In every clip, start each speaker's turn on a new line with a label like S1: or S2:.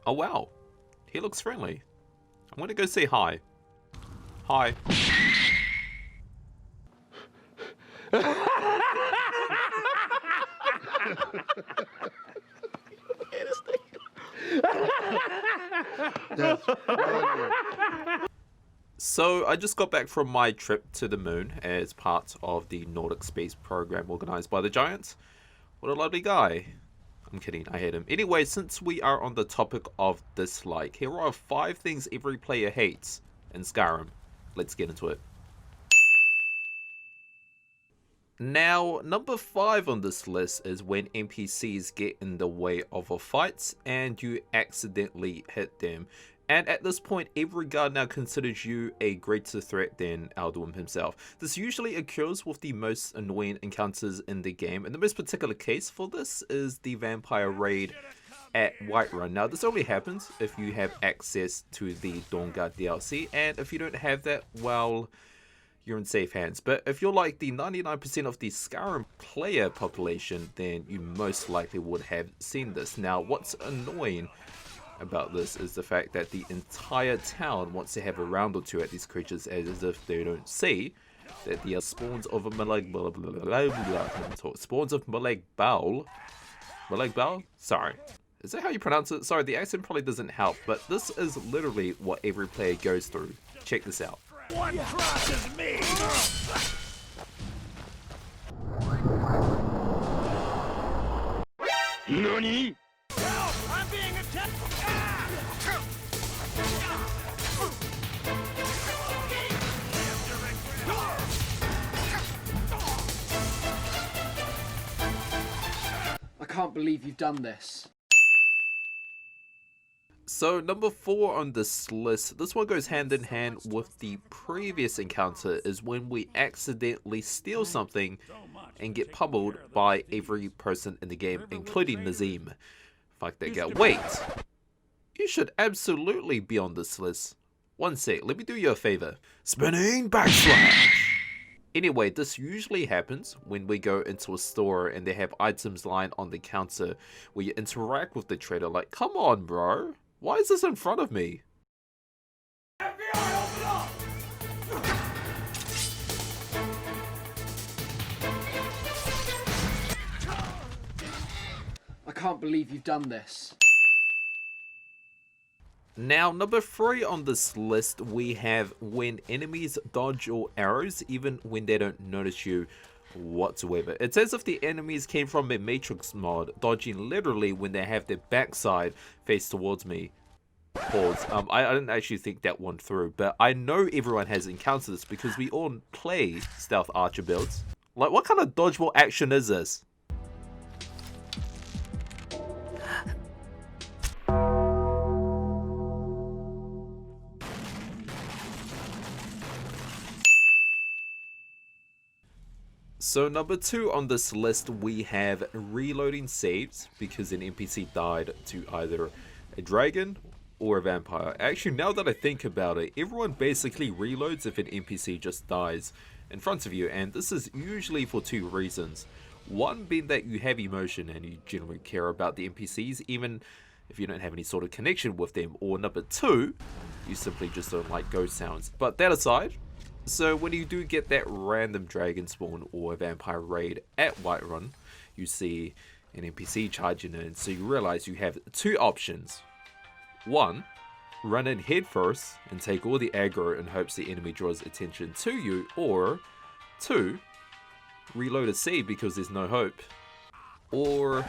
S1: Oh wow, he looks friendly. I'm gonna go say hi. Hi. So I just got back from my trip to the moon as part of the Nordic space program organized by the Giants. What a lovely guy. I'm kidding, I hate him. Anyway, since we are on the topic of dislike, here are 5 things every player hates in Skyrim. Let's get into it. Now, number 5 on this list is when NPCs get in the way of a fight and you accidentally hit them. And at this point, every guard now considers you a greater threat than Alduin himself. This usually occurs with the most annoying encounters in the game, and the most particular case for this is the vampire raid at Whiterun. Now, this only happens if you have access to the Dawnguard DLC, and if you don't have that, well, you're in safe hands. But if you're like the 99% of the Skyrim player population, then you most likely would have seen this. Now, what's annoying about this is the fact that the entire town wants to have a round or two at these creatures as if they don't see that they are spawns of a spawns of Maleg Baul. Maleg Baul? Sorry. Is that how you pronounce it? Sorry, the accent probably doesn't help, but this is literally what every player goes through. Check this out.
S2: One crosses me! NANI?! Help! I'm being attacked!
S3: I can't believe you've done this.
S1: So number 4 on this list, this one goes hand in hand with the previous encounter, is when we accidentally steal something and get pummeled by every person in the game, including Nazim. Fuck that guy. Wait! You should absolutely be on this list. One sec, let me do you a favor. Spinning backslash! Anyway, this usually happens when we go into a store and they have items lying on the counter where you interact with the trader like, come on bro, why is this in front of me?
S2: FBI, open up!
S3: I can't believe you've done this.
S1: Now, number 3 on this list, we have when enemies dodge your arrows even when they don't notice you whatsoever. It's as if the enemies came from a Matrix mod, dodging literally when they have their backside face towards me. Pause. I didn't actually think that one through, but I know everyone has encountered this because we all play stealth archer builds. Like, what kind of dodgeball action is this? So number 2 on this list, we have reloading saves because an NPC died to either a dragon or a vampire. Actually, now that I think about it, everyone basically reloads if an NPC just dies in front of you, and this is usually for 2 reasons. One being that you have emotion and you generally care about the NPCs even if you don't have any sort of connection with them, or number 2, you simply just don't like ghost sounds. But that aside, so when you do get that random dragon spawn or vampire raid at Whiterun, you see an NPC charging in, so you realize you have 2 options. 1, run in head first and take all the aggro in hopes the enemy draws attention to you, or 2, reload a save because there's no hope, or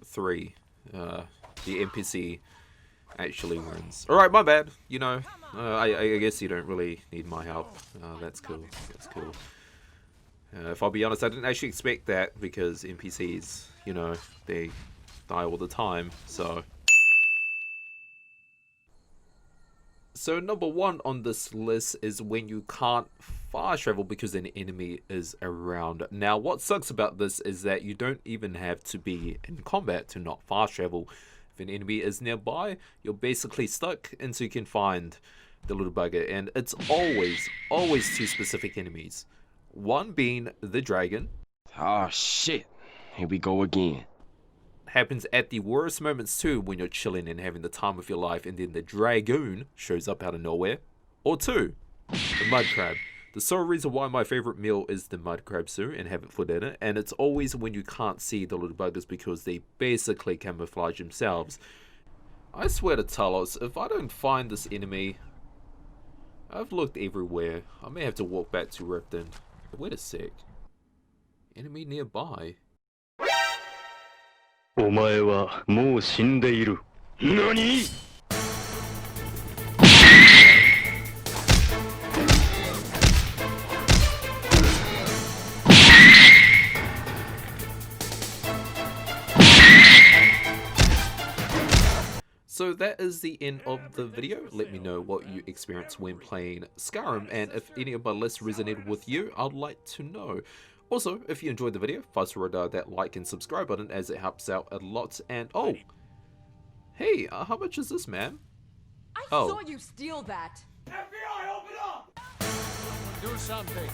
S1: 3, the NPC actually wins. Alright, my bad, you know, I guess you don't really need my help. That's cool, that's cool. If I'll be honest, I didn't actually expect that because NPCs, you know, they die all the time, so... So number 1 on this list is when you can't fast travel because an enemy is around. Now what sucks about this is that you don't even have to be in combat to not fast travel. If an enemy is nearby, you're basically stuck until you can find the little bugger, and it's always 2 specific enemies. One being the dragon.
S4: Oh shit, here we go again.
S1: happens at the worst moments too, when you're chilling and having the time of your life and then the dragoon shows up out of nowhere. Or 2, the mud crab. The sole reason why my favorite meal is the mud crab stew and have it for dinner, and it's always when you can't see the little buggers because they basically camouflage themselves. I swear to Talos, if I don't find this enemy, I've looked everywhere. I may have to walk back to Ripton. Wait a sec. Enemy nearby.
S4: お前はもう死んでいる。何?
S1: So that is the end of the video. Let me know what you experienced when playing Skyrim, and if any of my lists resonated with you, I'd like to know. Also, if you enjoyed the video, faster that like and subscribe button as it helps out a lot. And oh, hey, how much is this, man?
S5: I saw you steal that.
S2: FBI, open up! Do something.